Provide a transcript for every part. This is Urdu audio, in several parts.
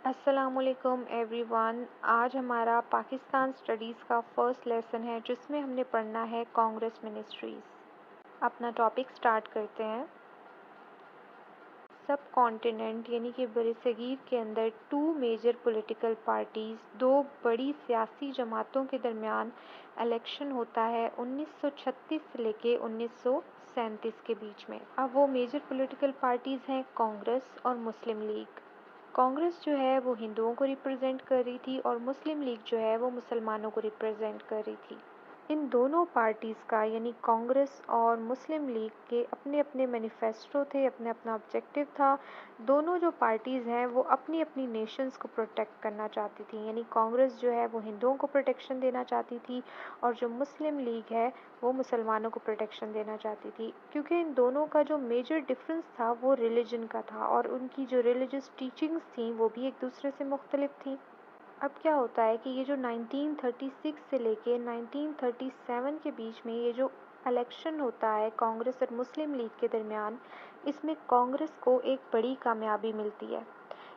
السلام علیکم ایوری ون. آج ہمارا پاکستان اسٹڈیز کا فرسٹ لیسن ہے جس میں ہم نے پڑھنا ہے کانگریس منسٹریز. اپنا ٹاپک سٹارٹ کرتے ہیں. سب کانٹیننٹ یعنی کہ برصغیر کے اندر ٹو میجر پولیٹیکل پارٹیز، دو بڑی سیاسی جماعتوں کے درمیان الیکشن ہوتا ہے 1936 سے لے کے 1937 کے بیچ میں. اب وہ میجر پولیٹیکل پارٹیز ہیں کانگریس اور مسلم لیگ. کانگریس جو ہے وہ ہندوؤں کو ریپرزینٹ کر رہی تھی اور مسلم لیگ جو ہے وہ مسلمانوں کو ریپرزینٹ کر رہی تھی. ان دونوں پارٹیز کا یعنی کانگریس اور مسلم لیگ کے اپنے اپنے مینیفیسٹو تھے، اپنا اپنا آبجیکٹو تھا. دونوں جو پارٹیز ہیں وہ اپنی اپنی نیشنز کو پروٹیکٹ کرنا چاہتی تھی. یعنی کانگریس جو ہے وہ ہندوؤں کو پروٹیکشن دینا چاہتی تھی اور جو مسلم لیگ ہے وہ مسلمانوں کو پروٹیکشن دینا چاہتی تھی. کیونکہ ان دونوں کا جو میجر ڈفرنس تھا وہ ریلیجن کا تھا اور ان کی جو ریلیجس ٹیچنگز تھیں وہ بھی ایک دوسرے سے مختلف تھیں. اب کیا ہوتا ہے کہ یہ جو 1936 سے لے کے 1937 کے بیچ میں یہ جو الیکشن ہوتا ہے کانگریس اور مسلم لیگ کے درمیان، اس میں کانگریس کو ایک بڑی کامیابی ملتی ہے.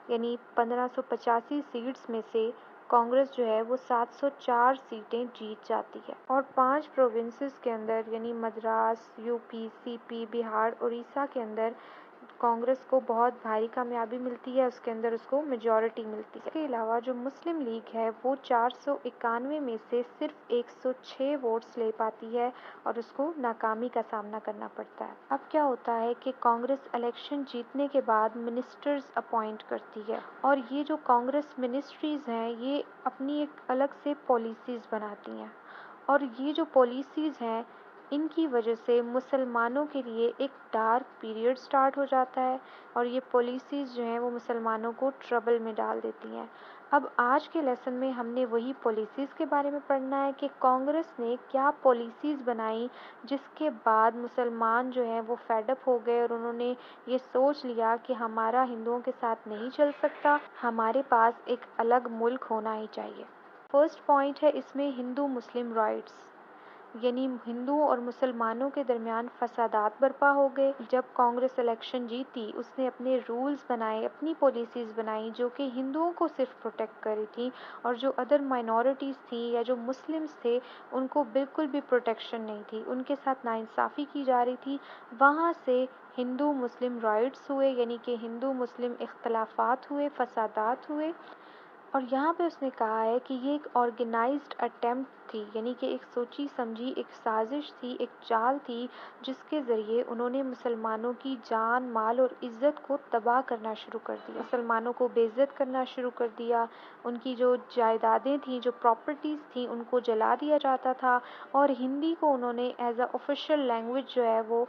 یعنی 1585 سیٹس میں سے کانگریس جو ہے وہ 704 سیٹیں جیت جاتی ہے اور 5 پروونسز کے اندر یعنی مدراس، یو پی، سی پی، بہار، اڑیسہ کے اندر کانگریس کو بہت بھاری کامیابی ملتی ہے. اس کے اندر اس کو میجورٹی ملتی ہے. اس کے علاوہ جو مسلم لیگ ہے وہ 491 میں سے صرف 106 ووٹس لے پاتی ہے اور اس کو ناکامی کا سامنا کرنا پڑتا ہے. اب کیا ہوتا ہے کہ کانگریس الیکشن جیتنے کے بعد منسٹرز اپوائنٹ کرتی ہے اور یہ جو کانگریس منسٹریز ہیں یہ اپنی ایک الگ سے پالیسیز بناتی ہیں اور یہ جو پالیسیز ہیں ان کی وجہ سے مسلمانوں کے لیے ایک ڈارک پیریڈ سٹارٹ ہو جاتا ہے اور یہ پالیسیز جو ہیں وہ مسلمانوں کو ٹربل میں ڈال دیتی ہیں. اب آج کے لیسن میں ہم نے وہی پالیسیز کے بارے میں پڑھنا ہے کہ کانگریس نے کیا پالیسیز بنائی جس کے بعد مسلمان جو ہیں وہ فیڈ اپ ہو گئے اور انہوں نے یہ سوچ لیا کہ ہمارا ہندوؤں کے ساتھ نہیں چل سکتا، ہمارے پاس ایک الگ ملک ہونا ہی چاہیے. فرسٹ پوائنٹ ہے اس میں ہندو مسلم رائٹس، یعنی ہندوؤں اور مسلمانوں کے درمیان فسادات برپا ہو گئے. جب کانگریس الیکشن جیتی اس نے اپنے رولز بنائے، اپنی پالیسیز بنائی جو کہ ہندوؤں کو صرف پروٹیکٹ کر رہی تھی اور جو ادر مائنورٹیز تھیں یا جو مسلمز تھے ان کو بالکل بھی پروٹیکشن نہیں تھی، ان کے ساتھ ناانصافی کی جا رہی تھی. وہاں سے ہندو مسلم رائٹس ہوئے یعنی کہ ہندو مسلم اختلافات ہوئے، فسادات ہوئے. اور یہاں پہ اس نے کہا ہے کہ یہ ایک آرگنائزڈ اٹیمپٹ تھی، یعنی کہ ایک سوچی سمجھی ایک سازش تھی، ایک چال تھی جس کے ذریعے انہوں نے مسلمانوں کی جان، مال اور عزت کو تباہ کرنا شروع کر دیا. مسلمانوں کو بے عزت کرنا شروع کر دیا. ان کی جو جائیدادیں تھیں، جو پراپرٹیز تھیں ان کو جلا دیا جاتا تھا اور ہندی کو انہوں نے ایز اے آفیشیل لینگویج جو ہے وہ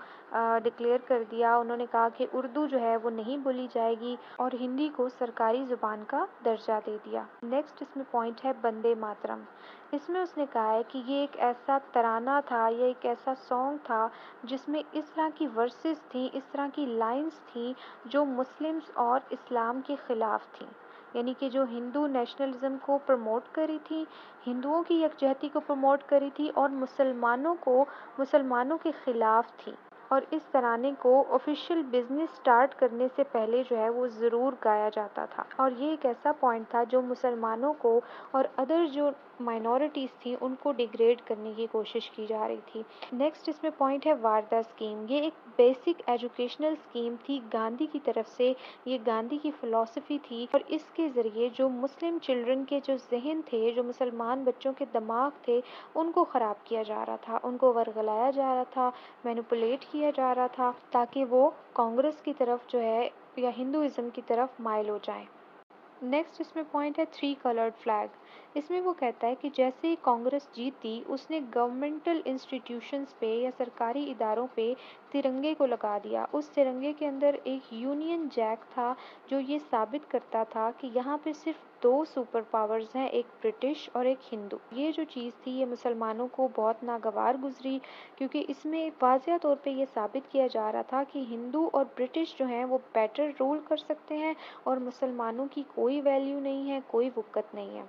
ڈکلیئر کر دیا. انہوں نے کہا کہ اردو جو ہے وہ نہیں بولی جائے گی اور ہندی کو سرکاری زبان کا درجہ دے دیا. نیکسٹ اس میں پوائنٹ ہے بندے ماترم. اس میں اس نے کہا ہے کہ یہ ایک ایسا ترانہ تھا یا ایک ایسا سانگ تھا جس میں اس طرح کی ورسز تھیں، اس طرح کی لائنز تھیں جو مسلمز اور اسلام کے خلاف تھیں. یعنی کہ جو ہندو نیشنلزم کو پروموٹ کری تھی، ہندوؤں کی یکجہتی کو پروموٹ کری تھی اور مسلمانوں کے خلاف تھی. اور اس ترانے کو آفیشیل بزنس سٹارٹ کرنے سے پہلے جو ہے وہ ضرور گایا جاتا تھا اور یہ ایک ایسا پوائنٹ تھا جو مسلمانوں کو اور ادر جو مائنورٹیز تھیں ان کو ڈیگریڈ کرنے کی کوشش کی جا رہی تھی. نیکسٹ اس میں پوائنٹ ہے واردھا اسکیم. یہ ایک بیسک ایجوکیشنل اسکیم تھی گاندھی کی طرف سے. یہ گاندھی کی فلسفی تھی اور اس کے ذریعے جو مسلم چلڈرن کے جو ذہن تھے، جو مسلمان بچوں کے دماغ تھے ان کو خراب کیا جا رہا تھا، ان کو ورغلایا جا رہا تھا، مینوپولیٹ کیا جا رہا تھا تاکہ وہ کانگریس کی طرف جو ہے یا ہندوازم کی طرف مائل ہو جائیں. نیکسٹ اس میں پوائنٹ ہے 3 کلرڈ فلیگ. اس میں وہ کہتا ہے کہ جیسے ہی کانگریس جیتی اس نے گورنمنٹل انسٹیٹیوشنز پہ یا سرکاری اداروں پہ ترنگے کو لگا دیا. اس ترنگے کے اندر ایک یونین جیک تھا جو یہ ثابت کرتا تھا کہ یہاں پہ صرف 2 سپر پاورز ہیں، ایک برٹش اور ایک ہندو. یہ جو چیز تھی یہ مسلمانوں کو بہت ناگوار گزری کیونکہ اس میں واضح طور پہ یہ ثابت کیا جا رہا تھا کہ ہندو اور برٹش جو ہیں وہ بیٹر رول کر سکتے ہیں اور مسلمانوں کی کوئی ویلیو نہیں ہے، کوئی وقت نہیں ہے.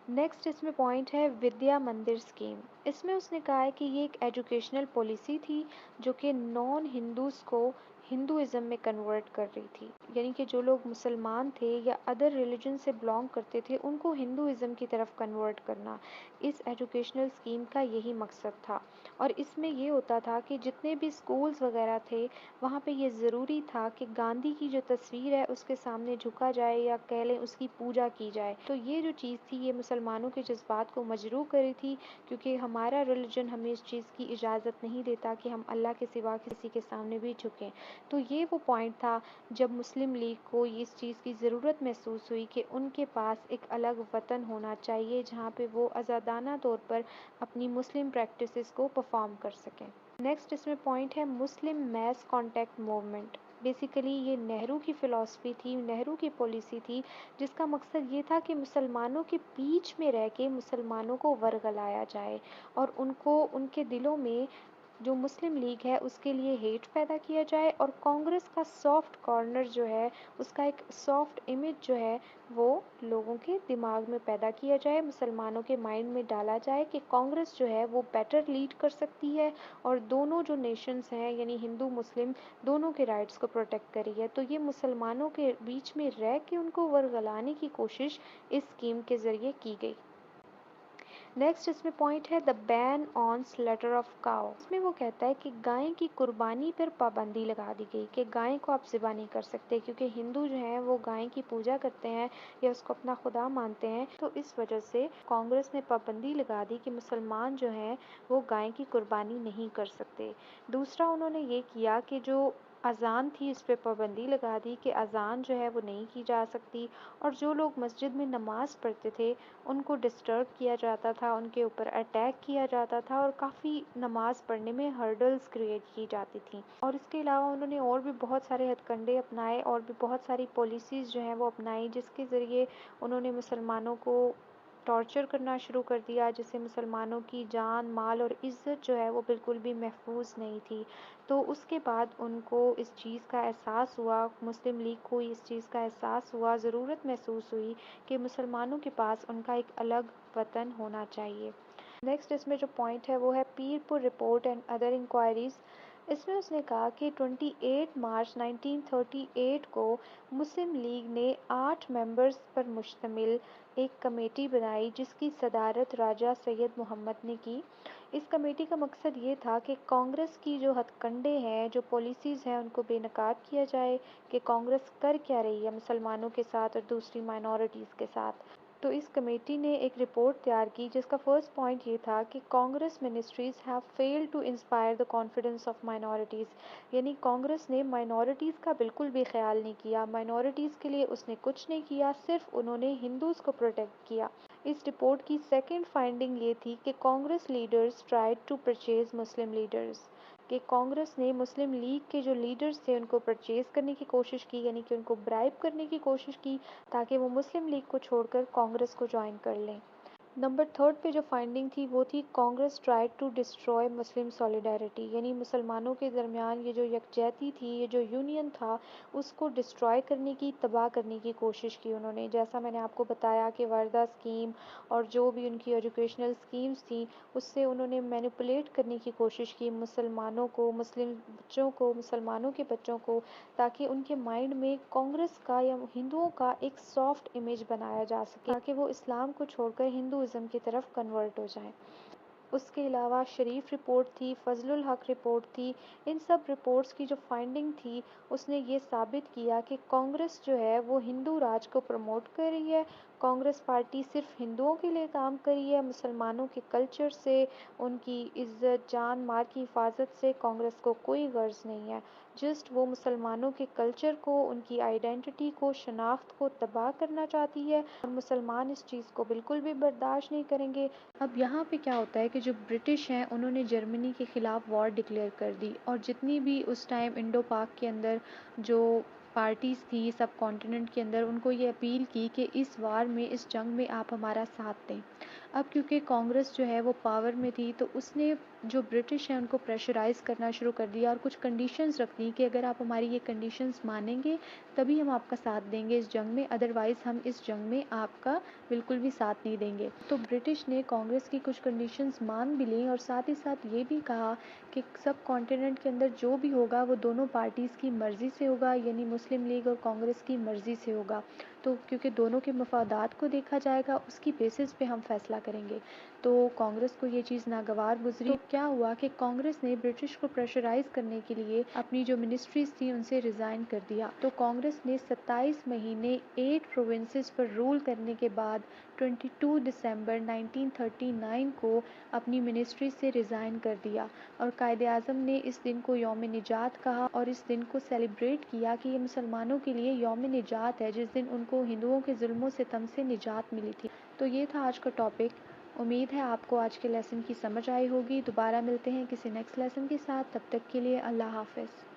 نیکسٹ اس میں پوائنٹ ہے ودیا مندر اسکیم. اس میں اس نے کہا ہے کہ یہ ایک ایجوکیشنل پالیسی تھی جو کہ نان ہندوز کو ہندوازم میں کنورٹ کر رہی تھی، یعنی کہ جو لوگ مسلمان تھے یا ادر ریلیجن سے بلانگ کرتے تھے ان کو ہندوازم کی طرف کنورٹ کرنا، اس ایجوکیشنل اسکیم کا یہی مقصد تھا۔ اور اس میں یہ ہوتا تھا کہ جتنے بھی اسکولز وغیرہ تھے وہاں پہ یہ ضروری تھا کہ گاندھی کی جو تصویر ہے اس کے سامنے جھکا جائے یا کہہ لیں اس کی پوجا کی جائے۔ تو یہ جو چیز تھی یہ مسلمانوں کے جذبات کو مجروح کری تھی، کیونکہ ہمارا ریلیجن ہمیں اس چیز کی اجازت نہیں دیتا کہ ہم اللہ کے سوا کسی کے سامنے بھی جھکیں۔ تو یہ وہ پوائنٹ تھا جب مسلم لیگ کو اس چیز کی ضرورت محسوس ہوئی کہ ان کے پاس ایک الگ وطن ہونا چاہیے جہاں پہ وہ آزادانہ طور پر اپنی مسلم پریکٹسز کو پرفارم کر سکیں۔ نیکسٹ اس میں پوائنٹ ہے مسلم میس کانٹیکٹ موومنٹ۔ بیسیکلی یہ نہرو کی فلسفی تھی، نہرو کی پالیسی تھی، جس کا مقصد یہ تھا کہ مسلمانوں کے بیچ میں رہ کے مسلمانوں کو ورگلایا جائے اور ان کو ان کے دلوں میں جو مسلم لیگ ہے اس کے لیے ہیٹ پیدا کیا جائے، اور کانگریس کا سافٹ کارنر جو ہے اس کا ایک سافٹ امیج جو ہے وہ لوگوں کے دماغ میں پیدا کیا جائے، مسلمانوں کے مائنڈ میں ڈالا جائے کہ کانگریس جو ہے وہ بیٹر لیڈ کر سکتی ہے اور دونوں جو نیشنز ہیں یعنی ہندو مسلم دونوں کے رائٹس کو پروٹیکٹ کری ہے۔ تو یہ مسلمانوں کے بیچ میں رہ کے ان کو ورگلانے کی کوشش اس اسکیم کے ذریعے کی گئی۔ نیکسٹ اس میں پوائنٹ ہے دا بین آن سلیٹر آف کاؤ۔ اس میں وہ کہتا ہے کہ گائے کی قربانی پر پابندی لگا دی گئی کہ گائے کو آپ ذبح نہیں کر سکتے، کیونکہ ہندو جو ہیں وہ گائے کی پوجا کرتے ہیں یا اس کو اپنا خدا مانتے ہیں۔ تو اس وجہ سے کانگریس نے پابندی لگا دی کہ مسلمان جو ہیں وہ گائے کی قربانی نہیں کر سکتے۔ دوسرا انہوں نے یہ کیا کہ جو اذان تھی اس پہ پابندی لگا دی کہ اذان جو ہے وہ نہیں کی جا سکتی، اور جو لوگ مسجد میں نماز پڑھتے تھے ان کو ڈسٹرب کیا جاتا تھا، ان کے اوپر اٹیک کیا جاتا تھا اور کافی نماز پڑھنے میں ہرڈلز کریٹ کی جاتی تھیں۔ اور اس کے علاوہ انہوں نے اور بھی بہت سارے ہتھ کنڈے اپنائے اور بھی بہت ساری پالیسیز جو ہیں وہ اپنائی، جس کے ذریعے انہوں نے مسلمانوں کو ٹارچر کرنا شروع کر دیا، جس سے مسلمانوں کی جان مال اور عزت جو ہے وہ بالکل بھی محفوظ نہیں تھی۔ تو اس کے بعد ان کو اس چیز کا احساس ہوا، مسلم لیگ کو اس چیز کا احساس ہوا، ضرورت محسوس ہوئی کہ مسلمانوں کے پاس ان کا ایک الگ وطن ہونا چاہیے۔ نیکسٹ اس میں جو پوائنٹ ہے وہ ہے پیر پور رپورٹ اینڈ ادر انکوائریز۔ اس میں اس نے کہا کہ 28 مارچ 1938 کو مسلم لیگ نے 8 ممبرز پر مشتمل ایک کمیٹی بنائی جس کی صدارت راجہ سید محمد نے کی۔ اس کمیٹی کا مقصد یہ تھا کہ کانگریس کی جو ہتھ کنڈے ہیں، جو پالیسیز ہیں ان کو بے نقاب کیا جائے کہ کانگریس کر کیا رہی ہے مسلمانوں کے ساتھ اور دوسری مائنورٹیز کے ساتھ۔ تو اس کمیٹی نے ایک رپورٹ تیار کی جس کا فرسٹ پوائنٹ یہ تھا کہ Congress ministries have failed to inspire the confidence of minorities, یعنی کانگریس نے مائنورٹیز کا بالکل بھی خیال نہیں کیا، مائنورٹیز کے لیے اس نے کچھ نہیں کیا، صرف انہوں نے ہندوز کو پروٹیکٹ کیا۔ اس رپورٹ کی سیکنڈ فائنڈنگ یہ تھی کہ Congress leaders tried to purchase Muslim leaders, کہ کانگریس نے مسلم لیگ کے جو لیڈرز تھے ان کو پرچیز کرنے کی کوشش کی، یعنی کہ ان کو برائب کرنے کی کوشش کی تاکہ وہ مسلم لیگ کو چھوڑ کر کانگریس کو جوائن کر لیں۔ نمبر 3 پہ جو فائنڈنگ تھی وہ تھی کانگریس ٹرائیڈ ٹو ڈسٹروائے مسلم سولیڈیرٹی، یعنی مسلمانوں کے درمیان یہ جو یکجہتی تھی، یہ جو یونین تھا اس کو ڈسٹروائے کرنے کی، تباہ کرنے کی کوشش کی انہوں نے۔ جیسا میں نے آپ کو بتایا کہ وردہ اسکیم اور جو بھی ان کی ایجوکیشنل اسکیمز تھیں اس سے انہوں نے مینیپولیٹ کرنے کی کوشش کی مسلمانوں کو، مسلم بچوں کو، مسلمانوں کے بچوں کو، تاکہ ان کے مائنڈ میں کانگریس کا یا ہندوؤں کا ایک سافٹ امیج بنایا جا سکے تاکہ وہ اسلام کو چھوڑ کر ہندوازم کی طرف کنورٹ ہو جائیں۔ اس کے علاوہ شریف رپورٹ تھی، فضل الحق رپورٹ تھی، ان سب رپورٹس کی جو فائنڈنگ تھی اس نے یہ ثابت کیا کہ کانگریس جو ہے وہ ہندو راج کو پروموٹ کر رہی ہے، کانگریس پارٹی صرف ہندوؤں کے لیے کام کر رہی ہے، مسلمانوں کے کلچر سے، ان کی عزت جان مال کی حفاظت سے کانگریس کو کوئی غرض نہیں ہے، جسٹ وہ مسلمانوں کے کلچر کو، ان کی آئیڈینٹی کو، شناخت کو تباہ کرنا چاہتی ہے اور مسلمان اس چیز کو بالکل بھی برداشت نہیں کریں گے۔ اب یہاں پہ کیا ہوتا ہے کہ جو برٹش ہیں انہوں نے جرمنی کے خلاف وار ڈکلیئر کر دی، اور جتنی بھی اس ٹائم انڈو پاک کے اندر جو پارٹیز تھی سب کانٹیننٹ کے اندر، ان کو یہ اپیل کی کہ اس وار میں، اس جنگ میں آپ ہمارا ساتھ دیں۔ اب کیونکہ کانگریس جو ہے وہ پاور میں تھی تو اس نے جو برٹش ہیں ان کو پریشرائز کرنا شروع کر دیا اور کچھ کنڈیشنز رکھ دیں کہ اگر آپ ہماری یہ کنڈیشنز مانیں گے تبھی ہم آپ کا ساتھ دیں گے اس جنگ میں، ادروائز ہم اس جنگ میں آپ کا بالکل بھی ساتھ نہیں دیں گے۔ تو برٹش نے کانگریس کی کچھ کنڈیشنز مان بھی لیں اور ساتھ ہی ساتھ یہ بھی کہا کہ سب کانٹیننٹ کے اندر جو بھی ہوگا وہ دونوں پارٹیز کی مرضی سے ہوگا، یعنی مسلم لیگ اور کانگریس کی مرضی سے ہوگا، تو کیونکہ دونوں کے مفادات کو دیکھا جائے گا اس کی بیسس پہ ہم فیصلہ کریں گے۔ تو کانگریس کو یہ چیز ناگوار گزری۔ تو کیا ہوا کہ کانگریس نے برٹش کو پریشرائز کرنے کے لیے اپنی جو منسٹریز تھی ان سے ریزائن کر دیا۔ تو کانگریس نے 27 مہینے 8 پروونسز پر رول کرنے کے بعد 22 دسمبر 1939 کو اپنی منسٹری سے ریزائن کر دیا اور قائد اعظم نے اس دن کو یوم نجات کہا اور اس دن کو سیلیبریٹ کیا کہ یہ مسلمانوں کے لیے یوم نجات ہے جس دن ان کو ہندوؤں کے ظلم و ستم سے نجات ملی تھی۔ تو یہ تھا آج کا ٹاپک۔ امید ہے آپ کو آج کے لیسن کی سمجھ آئی ہوگی۔ دوبارہ ملتے ہیں کسی نیکسٹ لیسن کے ساتھ، تب تک کے لیے اللہ حافظ۔